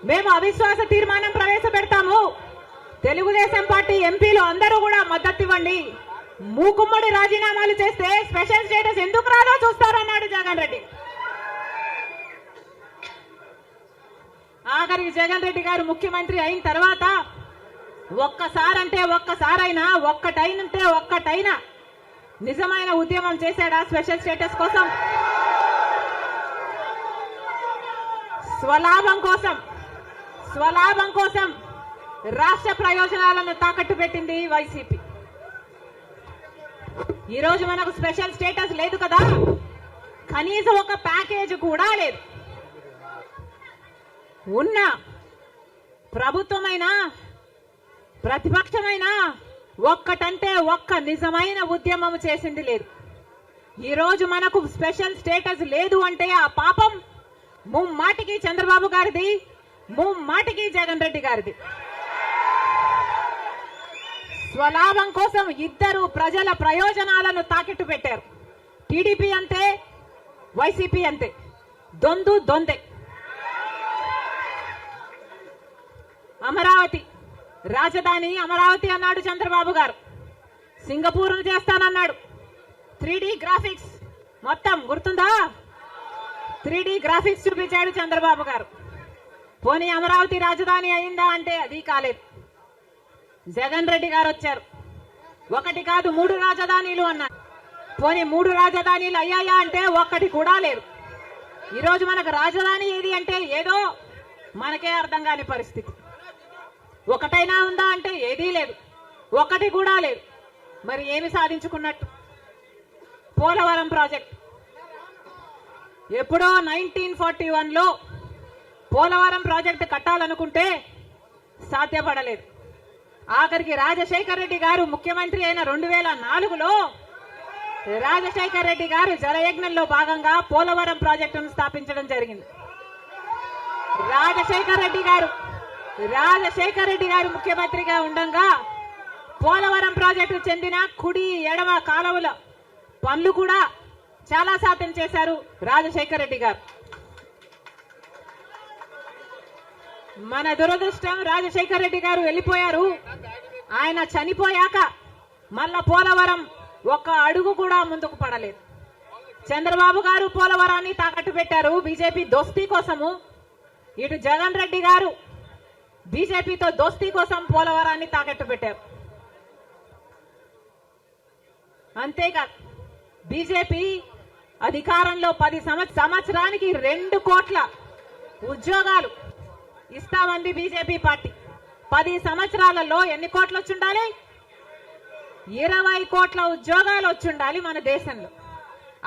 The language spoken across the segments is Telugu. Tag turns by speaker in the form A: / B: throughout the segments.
A: మేము అవిశ్వాస తీర్మానం ప్రవేశపెడతాము. తెలుగుదేశం పార్టీ ఎంపీలు అందరూ కూడా మద్దతు ఇవ్వండి. మూకుమ్మడి రాజీనామాలు చేస్తే స్పెషల్ స్టేటస్ ఎందుకు రాదో చూస్తారన్నాడు జగన్ రెడ్డి. ఆఖరికి జగన్ రెడ్డి గారు ముఖ్యమంత్రి అయిన తర్వాత ఒక్కసారంటే ఒక్కసారైనా, ఒక్కటైనా నిజమైన ఉద్యమం చేశాడా స్పెషల్ స్టేటస్ కోసం? స్వలాభం కోసం రాష్ట్ర ప్రయోజనాలను తాకట్టు పెట్టింది వైసీపీ. ఈరోజు మనకు స్పెషల్ స్టేటస్ లేదు కదా, కనీసం ఒక ప్యాకేజ్ కూడా లేదు. ఉన్న ప్రభుత్వమైనా ప్రతిపక్షమైనా ఒక్కటంటే ఒక్క నిజమైన ఉద్యమం చేసింది లేదు. ఈరోజు మనకు స్పెషల్ స్టేటస్ లేదు అంటే ఆ పాపం ముమ్మాటికి చంద్రబాబు గారిది, ముమ్మాటికి జగన్ రెడ్డి గారిది. స్వలాభం కోసం ఇద్దరు ప్రజల ప్రయోజనాలను తాకెట్టు పెట్టారు. టీడీపీ అంతే, వైసీపీ అంతే, దొందే. అమరావతి రాజధాని అమరావతి అన్నాడు చంద్రబాబు గారు. సింగపూర్ను చేస్తానన్నాడు. 3D గ్రాఫిక్స్ మొత్తం గుర్తుందా? 3D గ్రాఫిక్స్ చూపించాడు చంద్రబాబు గారు. పోనీ అమరావతి రాజధాని అయిందా అంటే అది కాలేదు. జగన్ రెడ్డి గారు వచ్చారు. ఒకటి కాదు 3 రాజధానిలు అన్నారు. పోనీ 3 రాజధానిలు అయ్యాయా అంటే ఒక్కటి కూడా లేదు. ఈరోజు మనకు రాజధాని ఏది అంటే ఏదో మనకే అర్థం కాని పరిస్థితి. ఒకటైనా ఉందా అంటే ఏదీ లేదు, ఒకటి కూడా లేదు. మరి ఏమి సాధించుకున్నట్టు? పోలవరం ప్రాజెక్ట్ ఎప్పుడో 1941లో పోలవరం ప్రాజెక్టు కట్టాలనుకుంటే సాధ్యపడలేదు. ఆఖరికి రాజశేఖర్ రెడ్డి గారు ముఖ్యమంత్రి అయిన 2004లో రాజశేఖర్ రెడ్డి గారు జలయజ్ఞంలో భాగంగా పోలవరం ప్రాజెక్టును స్థాపించడం జరిగింది. రాజశేఖర్ రెడ్డి గారు ముఖ్యమంత్రిగా ఉండగా పోలవరం ప్రాజెక్టు చెందిన కుడి ఎడమ కాలువల పనులు కూడా చాలా శాతం చేశారు రాజశేఖర్ రెడ్డి గారు. మన దురదృష్టం రాజశేఖర్ రెడ్డి గారు వెళ్ళిపోయారు. ఆయన చనిపోయాక మళ్ళా పోలవరం ఒక్క అడుగు కూడా ముందుకు పడలేదు. చంద్రబాబు గారు పోలవరాన్ని తాకట్టు పెట్టారు బీజేపీ దోస్తీ కోసము. ఇటు జగన్ రెడ్డి గారు బీజేపీతో దోస్తీ కోసం పోలవరాన్ని తాకట్టు పెట్టారు. అంతేకాదు బీజేపీ అధికారంలో 10 సంవత్సరానికి 2 కోట్ల ఉద్యోగాలు ఇస్తామంది బీజేపీ పార్టీ. 10 సంవత్సరాలలో ఎన్ని కోట్లు వచ్చుండాలి? 20 కోట్ల ఉద్యోగాలు వచ్చుండాలి మన దేశంలో.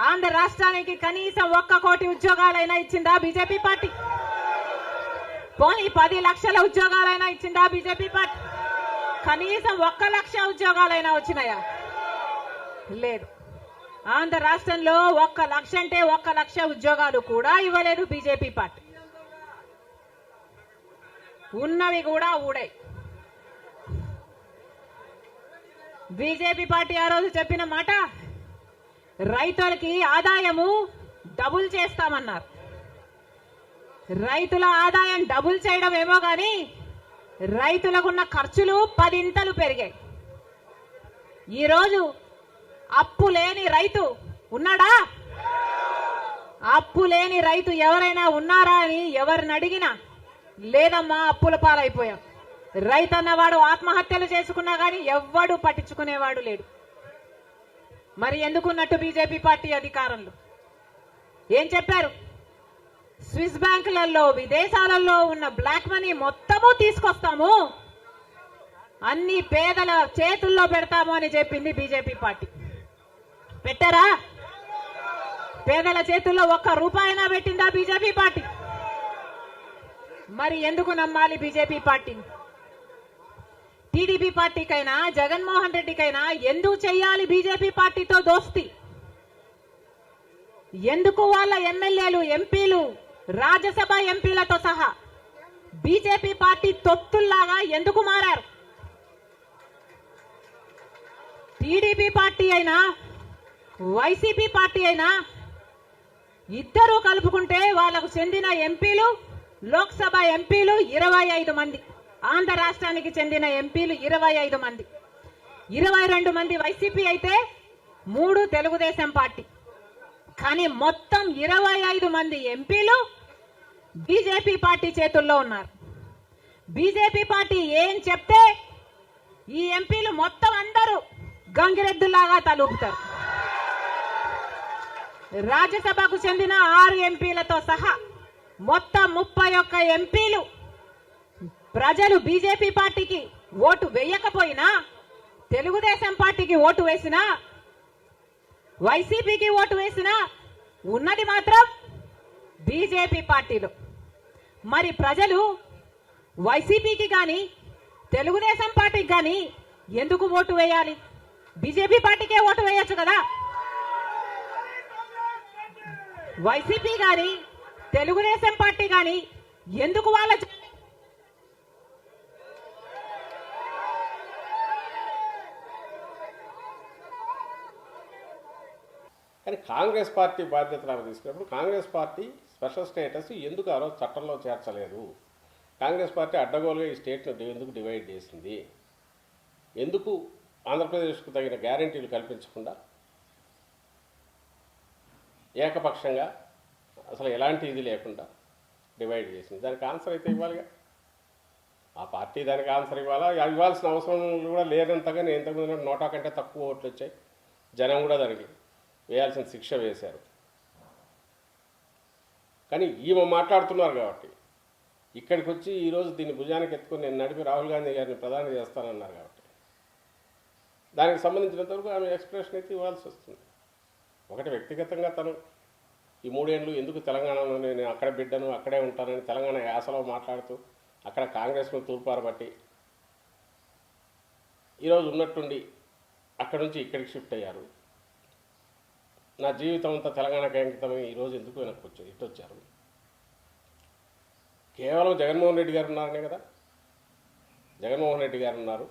A: ఆంధ్ర రాష్ట్రానికి కనీసం 1 కోటి ఉద్యోగాలైనా ఇచ్చిందా బీజేపీ పార్టీ? పోనీ 10 లక్షల ఉద్యోగాలైనా ఇచ్చిందా బీజేపీ పార్టీ? కనీసం 1 లక్ష ఉద్యోగాలైనా వచ్చినాయా? లేదు. ఆంధ్ర రాష్ట్రంలో 1 లక్ష అంటే 1 లక్ష ఉద్యోగాలు కూడా ఇవ్వలేదు బీజేపీ పార్టీ. ఉన్నవి కూడా ఊడాయి. బీజేపీ పార్టీ ఆ రోజు చెప్పిన మాట, రైతులకి ఆదాయము డబుల్ చేస్తామన్నారు. రైతుల ఆదాయం డబుల్ చేయడం ఏమో గాని రైతులకున్న ఖర్చులు 10 ఇంతలు పెరిగాయి. ఈరోజు అప్పు లేని రైతు ఉన్నాడా? అప్పు లేని రైతు ఎవరైనా ఉన్నారా అని ఎవరిని అడిగినా లేదమ్మా అప్పుల పాలైపోయాం. రైతు అన్నవాడు ఆత్మహత్యలు చేసుకున్నా గానీ ఎవ్వడు పట్టించుకునేవాడు లేడు. మరి ఎందుకున్నట్టు బీజేపీ పార్టీ అధికారంలో ఏం చెప్పారు? స్విస్ బ్యాంకులలో విదేశాలలో ఉన్న బ్లాక్ మనీ మొత్తము తీసుకొస్తాము, అన్ని పేదల చేతుల్లో పెడతాము అని చెప్పింది బీజేపీ పార్టీ. పెట్టారా? పేదల చేతుల్లో 1 రూపాయినా పెట్టిందా బీజేపీ పార్టీ? మరి ఎందుకు నమ్మాలి బీజేపీ పార్టీని? టీడీపీ పార్టీకైనా జగన్మోహన్ రెడ్డికైనా ఎందుకు చెయ్యాలి బీజేపీ పార్టీతో దోస్తి? ఎందుకు వాళ్ళ ఎమ్మెల్యేలు, ఎంపీలు, రాజ్యసభ ఎంపీలతో సహా బీజేపీ పార్టీ తొత్తుల్లాగా ఎందుకు మారారు? టీడీపీ పార్టీ అయినా వైసీపీ పార్టీ అయినా ఇద్దరూ కలుపుకుంటే వాళ్ళకు చెందిన ఎంపీలు లోక్సభ ఎంపీలు 25 మంది, ఆంధ్ర రాష్ట్రానికి చెందిన ఎంపీలు 25 మంది, 22 మంది వైసీపీ అయితే 3 తెలుగుదేశం పార్టీ. కానీ మొత్తం 25 మంది ఎంపీలు బీజేపీ పార్టీ చేతుల్లో ఉన్నారు. బీజేపీ పార్టీ ఏం చెప్తే ఈ ఎంపీలు మొత్తం అందరూ గంగిరెద్దులాగా తలూపుతారు. రాజ్యసభకు చెందిన 6 ఎంపీలతో సహా మొత్తం 31 ఎంపీలు ప్రజలు బీజేపీ పార్టీకి ఓటు వేయకపోయినా, తెలుగుదేశం పార్టీకి ఓటు వేసినా, వైసీపీకి ఓటు వేసినా ఉన్నది మాత్రం బీజేపీ పార్టీలో. మరి ప్రజలు వైసీపీకి కానీ తెలుగుదేశం పార్టీకి కానీ ఎందుకు ఓటు వేయాలి? బీజేపీ పార్టీకే ఓటు వేయొచ్చు కదా. వైసీపీ కానీ తెలుగుదేశం పార్టీ కానీ ఎందుకు వాళ్ళ
B: కానీ కాంగ్రెస్ పార్టీ బాధ్యతలు తీసుకున్నప్పుడు కాంగ్రెస్ పార్టీ స్పెషల్ స్టేటస్ ఎందుకు ఆ రోజు చట్టంలో చేర్చలేదు? కాంగ్రెస్ పార్టీ అడ్డగోలుగా ఈ స్టేట్ను ఎందుకు డివైడ్ చేసింది? ఎందుకు ఆంధ్రప్రదేశ్కు తగిన గ్యారంటీలు కల్పించకుండా ఏకపక్షంగా అసలు ఎలాంటి ఇది లేకుండా డివైడ్ చేసింది? దానికి ఆన్సర్ అయితే ఇవ్వాలిగా. ఆ పార్టీ దానికి ఆన్సర్ ఇవ్వాల్సిన అవసరం కూడా లేనంతగా నేను ఇంతకుముందు 100 కంటే తక్కువ ఓట్లు వచ్చాయి. జనం కూడా దానికి వేయాల్సిన శిక్ష వేశారు. కానీ ఈమె మాట్లాడుతున్నారు కాబట్టి ఇక్కడికి వచ్చి ఈరోజు దీన్ని భుజానికి ఎత్తుకొని నేను నడిపి రాహుల్ గాంధీ గారిని ప్రధాని చేస్తానన్నారు కాబట్టి దానికి సంబంధించినంతవరకు ఆమె ఎక్స్ప్రెషన్ అయితే ఇవ్వాల్సి వస్తుంది. ఒకటి వ్యక్తిగతంగా తను ఈ 3 ఏళ్ళు ఎందుకు తెలంగాణలో నేను అక్కడ బిడ్డను అక్కడే ఉంటానని తెలంగాణ యాసలో మాట్లాడుతూ అక్కడ కాంగ్రెస్ను తూర్పారబట్టి ఈరోజు ఉన్నట్టుండి అక్కడి నుంచి ఇక్కడికి షిఫ్ట్ అయ్యారు. నా జీవితం అంతా తెలంగాణకి అంకితమై ఈరోజు ఎందుకు వెనక్కి వచ్చారు, ఇటు వచ్చారు? కేవలం జగన్మోహన్ రెడ్డి గారు ఉన్నారనే కదా. జగన్మోహన్ రెడ్డి గారు ఉన్నారు,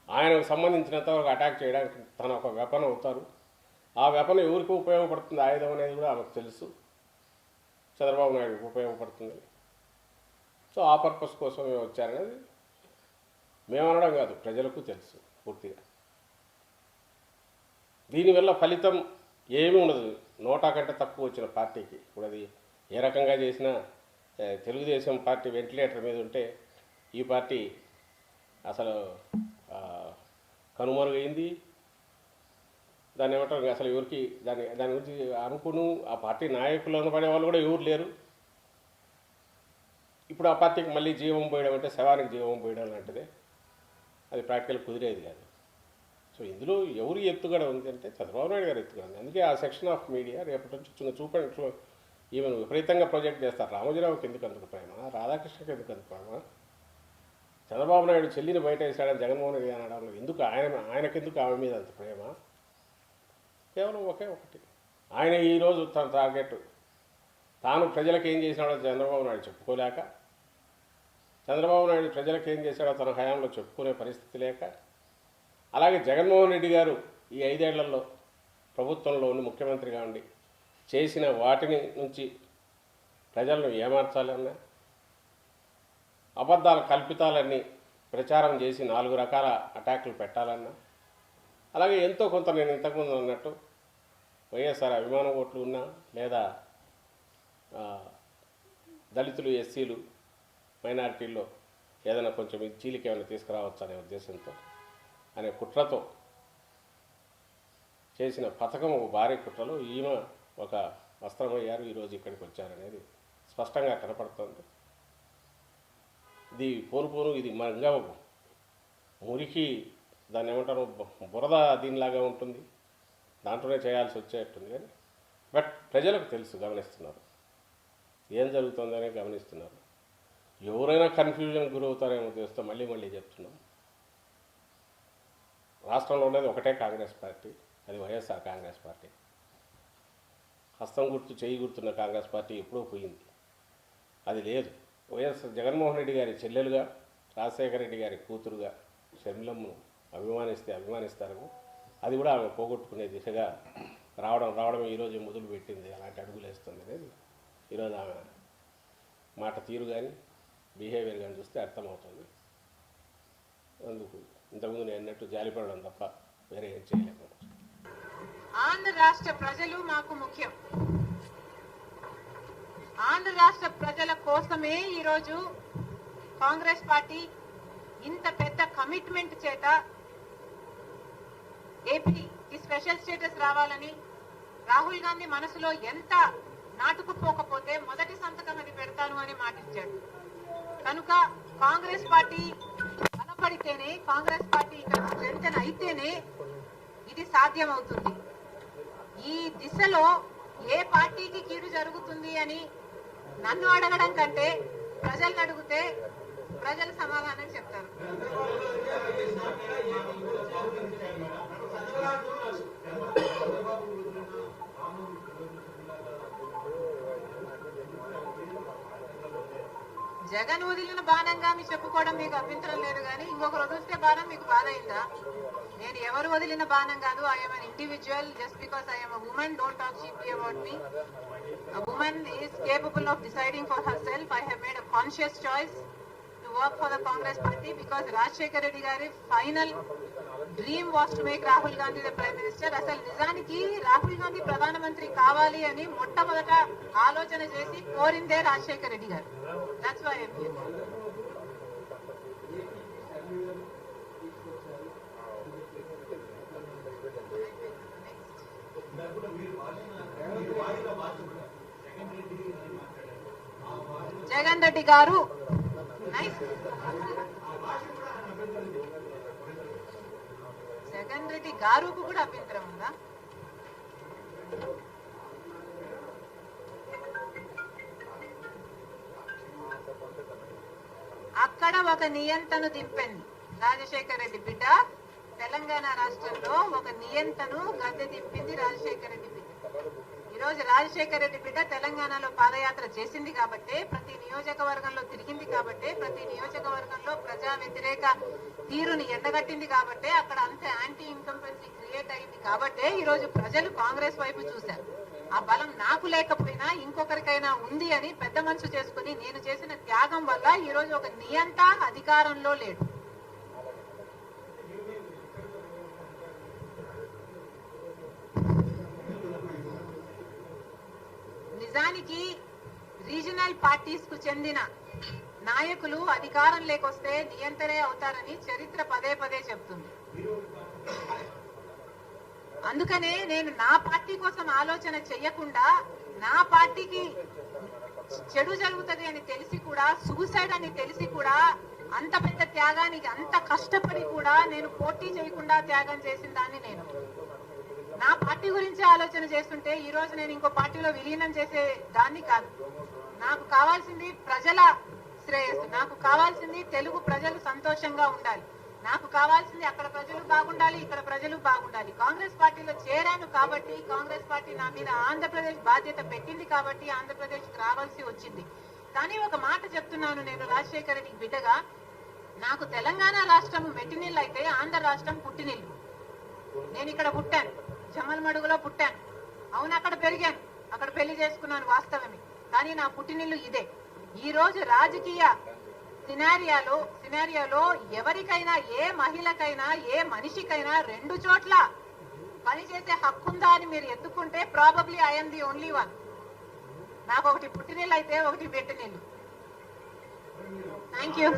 B: ఆయనకు సంబంధించినంత ఒక అటాక్ చేయడానికి తన ఒక వెపన్ అవుతారు. ఆ వెపన్ ఎవరికి ఉపయోగపడుతుంది ఆయుధం అనేది కూడా ఆమెకు తెలుసు. చంద్రబాబు నాయుడుకి ఉపయోగపడుతుంది. సో ఆ పర్పస్ కోసమే వచ్చారనేది మేము అనడం కాదు, ప్రజలకు తెలుసు పూర్తిగా. దీనివల్ల ఫలితం ఏమీ ఉండదు. 100 కంటే తక్కువ వచ్చిన పార్టీకి ఇప్పుడు అది ఏ రకంగా చేసినా తెలుగుదేశం పార్టీ వెంటిలేటర్ మీద ఉంటే ఈ పార్టీ అసలు కనుమరుగైంది. దాన్ని ఏమంటారు, అసలు ఎవరికి దాని గురించి అనుకును ఆ పార్టీ నాయకులను పడే వాళ్ళు కూడా ఎవరు లేరు. ఇప్పుడు ఆ పార్టీకి మళ్ళీ జీవం పోయడం అంటే శవానికి జీవం పోయడం లాంటిదే. అది ప్రాక్టికల్ కుదిరేది కాదు. సో ఇందులో ఎవరు ఎత్తుగడ ఉంది అంటే చంద్రబాబు నాయుడు గారు ఎత్తుగడ ఉంది. అందుకే ఆ సెక్షన్ ఆఫ్ మీడియా రేపటి నుంచి చూపండి ఈవెన్ విపరీతంగా ప్రొజెక్ట్ చేస్తారు. రామోజీరావుకి ఎందుకు అందుకు ప్రేమ, రాధాకృష్ణకి ఎందుకు అందుకు ప్రేమ, చంద్రబాబు నాయుడు చెల్లిని బయట వేసాడని జగన్మోహన్ రెడ్డి అనడంలో ఎందుకు ఆయనకెందుకు ఆమె మీద అంత ప్రేమ? కేవలం ఒకే ఒకటి, ఆయన ఈరోజు తన టార్గెట్ తాను ప్రజలకు ఏం చేసినాడో చంద్రబాబు నాయుడు చెప్పుకోలేక, చంద్రబాబు నాయుడు ప్రజలకు ఏం చేశాడో తన హయాంలో చెప్పుకునే పరిస్థితి లేక, అలాగే జగన్మోహన్ రెడ్డి గారు ఈ 5 ఏళ్లలో ప్రభుత్వంలో ఉండి ముఖ్యమంత్రిగా ఉండి చేసిన వాటిని నుంచి ప్రజలను ఏమార్చాలన్నా, అబద్ధాల కల్పితాలన్నీ ప్రచారం చేసి 4 రకాల అటాకులు పెట్టాలన్నా, అలాగే ఎంతో కొంత నేను ఇంతకుముందు అన్నట్టు వైఎస్ఆర్ అభిమాన ఓట్లు ఉన్నా లేదా దళితులు, ఎస్సీలు, మైనారిటీల్లో ఏదైనా కొంచెం చీలిక ఏమైనా తీసుకురావచ్చు అనే ఉద్దేశంతో అనే కుట్రతో చేసిన పథకం ఒక భారీ కుట్రలో ఈమె ఒక వస్త్రమయ్యారు, ఈరోజు ఇక్కడికి వచ్చారనేది స్పష్టంగా కనపడుతుంది. ఇది పోను ఇది ఇంకా మురికి దాన్ని ఏమంటారు బురద దీనిలాగా ఉంటుంది, దాంట్లోనే చేయాల్సి వచ్చేట్టుంది. కానీ బట్ ప్రజలకు తెలుసు, గమనిస్తున్నారు ఏం జరుగుతుందనే గమనిస్తున్నారు. ఎవరైనా కన్ఫ్యూజన్ గురవుతారేమో తెలుస్తూ మళ్ళీ చెప్తున్నాం. రాష్ట్రంలో ఉండేది ఒకటే కాంగ్రెస్ పార్టీ, అది వైఎస్ఆర్ కాంగ్రెస్ పార్టీ. హస్తం గుర్తు చేయి గుర్తున్న కాంగ్రెస్ పార్టీ ఎప్పుడూ పోయింది, అది లేదు. వైఎస్ జగన్మోహన్ రెడ్డి గారి చెల్లెలుగా, రాజశేఖర రెడ్డి గారి కూతురుగా షర్మిలమ్మను అభిమానిస్తారేమో, అది కూడా ఆమె పోగొట్టుకునే దిశగా రావడం ఈరోజు మొదలు పెట్టింది, అలాంటి అడుగులు వేస్తుంది అనేది ఈరోజు ఆమె మాట తీరు కానీ బిహేవియర్ కానీ చూస్తే అర్థమవుతుంది. అందుకు ఇంతకుముందు నేను అన్నట్టు జాలిపడడం తప్ప వేరే ఏం చేయలేము.
A: ఆంధ్ర రాష్ట్ర ప్రజలు మాకు ముఖ్యం. ఆంధ్ర రాష్ట్ర ప్రజల కోసమే ఈరోజు కాంగ్రెస్ పార్టీ ఇంత పెద్ద కమిట్మెంట్ చేత ఏపీకి స్పెషల్ స్టేటస్ రావాలని రాహుల్ గాంధీ మనసులో ఎంత నాటుకుపోకపోతే మొదటి సంతకం అది పెడతాను అని మాటిచ్చాడు. కనుక కాంగ్రెస్ పార్టీ బలపడితేనే, కాంగ్రెస్ పార్టీ ఇక్కడ స్ట్రెంథెన్ అయితేనే ఇది సాధ్యమవుతుంది. ఈ దిశలో ఏ పార్టీకి కీడు జరుగుతుంది అని నన్ను అడగడం కంటే ప్రజలను అడిగితే ప్రజలు సమాధానం చెప్తారు. జగన్ వదిలిన బాణంగా మీ చెప్పుకోవడం మీకు అభ్యంతరం లేదు, కానీ ఇంకొకరు వదిలిస్తే బాణం మీకు బాధ అయిందా? నేను ఎవరు వదిలిన బాణం కాదు. I'm an individual. Just because I'm a woman, don't talk cheaply about me. A woman is capable of deciding for herself. I have made a conscious choice to work for the Congress party because Rajshekar Reddy gari final dream was to make Rahul Gandhi the Prime Minister. అసలు నిజానికి రాహుల్ గాంధీ ప్రధానమంత్రి కావాలి అని మొట్టమొదట ఆలోచన చేసి కోరిందే రాజశేఖర్ రెడ్డి గారు. That's why I'm here. Jagan Reddy గారు జగన్ రెడ్డి గారుకు కూడా అభ్యంతరం ఉందా? అక్కడ ఒక నియంతను దింపింది రాజశేఖర్ రెడ్డి బిడ్డ. తెలంగాణ రాష్ట్రంలో ఒక నియంతను గద్దె దింపింది రాజశేఖర్ రెడ్డి బిడ్డ. ఈ రోజు రాజశేఖర్ రెడ్డి బిడ్డ తెలంగాణలో పాదయాత్ర చేసింది కాబట్టి, ప్రతి నియోజకవర్గంలో తిరిగింది కాబట్టి, ప్రతి నియోజకవర్గంలో ప్రజా వ్యతిరేక తీరుని ఎండగట్టింది కాబట్టి, అక్కడ అంత యాంటీ ఇన్కంపెన్సీ క్రియేట్ అయింది కాబట్టి ఈ రోజు ప్రజలు కాంగ్రెస్ వైపు చూశారు. ఆ బలం నాకు లేకపోయినా ఇంకొకరికైనా ఉంది అని పెద్ద మనసు చేసుకుని నేను చేసిన త్యాగం వల్ల ఈ రోజు ఒక నియంత అధికారంలో లేడు. నిజానికి రీజనల్ పార్టీస్ కు చెందిన నాయకులు అధికారం లేకొస్తే నియంత్రణే అవుతారని చరిత్ర పదే పదే చెప్తుంది. అందుకనే నేను నా పార్టీ కోసం ఆలోచన చెయ్యకుండా, నా పార్టీకి చెడు జరుగుతుంది అని తెలిసి కూడా, సూసైడ్ అని తెలిసి కూడా, అంత పెద్ద త్యాగానికి అంత కష్టపడి కూడా నేను పోటీ చేయకుండా త్యాగం చేసిన దాన్ని నేను నా పార్టీ గురించి ఆలోచన చేస్తుంటే ఈ రోజు నేను ఇంకో పార్టీలో విలీనం చేసే దాన్ని కాదు. నాకు కావాల్సింది ప్రజల శ్రేయస్సు, నాకు కావాల్సింది తెలుగు ప్రజలు సంతోషంగా ఉండాలి, నాకు కావాల్సింది అక్కడ ప్రజలు బాగుండాలి, ఇక్కడ ప్రజలు బాగుండాలి. కాంగ్రెస్ పార్టీలో చేరాను కాబట్టి, కాంగ్రెస్ పార్టీ నా మీద ఆంధ్రప్రదేశ్ బాధ్యత పెట్టింది కాబట్టి ఆంధ్రప్రదేశ్ రావాల్సి వచ్చింది. కానీ ఒక మాట చెప్తున్నాను, నేను రాజశేఖర రెడ్డి బిడ్డగా, నాకు తెలంగాణ రాష్ట్రం మెట్టినిల్లు అయితే ఆంధ్ర రాష్ట్రం పుట్టినిల్లు. నేను ఇక్కడ పుట్టాను, జమల్మడుగులో పుట్టాను, అవును అక్కడ పెరిగాను, అక్కడ పెళ్లి చేసుకున్నాను, వాస్తవమే. కానీ నా పుట్టినిల్లు ఇదే. ఈ రోజు రాజకీయ సినారియాలో ఎవరికైనా, ఏ మహిళకైనా, ఏ మనిషికైనా రెండు చోట్ల పనిచేసే హక్కుందా అని మీరు ఎత్తుకుంటే probably I'm the only one. నాకు ఒకటి పుట్టినిల్లు అయితే ఒకటి పెట్టినిల్లు. Thank you.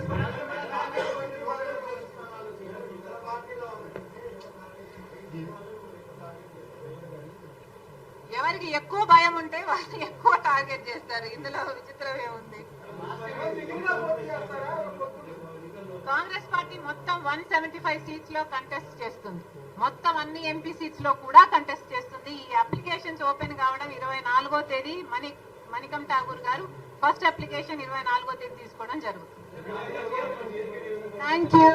A: ఎవరికి ఎక్కువ భయం ఉంటే వాళ్ళు ఎక్కువ టార్గెట్ చేస్తారు. ఇందులో విచిత్రం ఏముంది? కాంగ్రెస్ పార్టీ మొత్తం 175 సీట్స్ లో కంటెస్ట్ చేస్తుంది. మొత్తం అన్ని ఎంపీ సీట్స్ లో కూడా కంటెస్ట్ చేస్తుంది. ఈ అప్లికేషన్స్ ఓపెన్ కావడం 24వ తేదీ. మణికం ఠాగూర్ గారు ఫస్ట్ అప్లికేషన్ 24వ తేదీ తీసుకోవడం జరుగుతుంది. Thank you.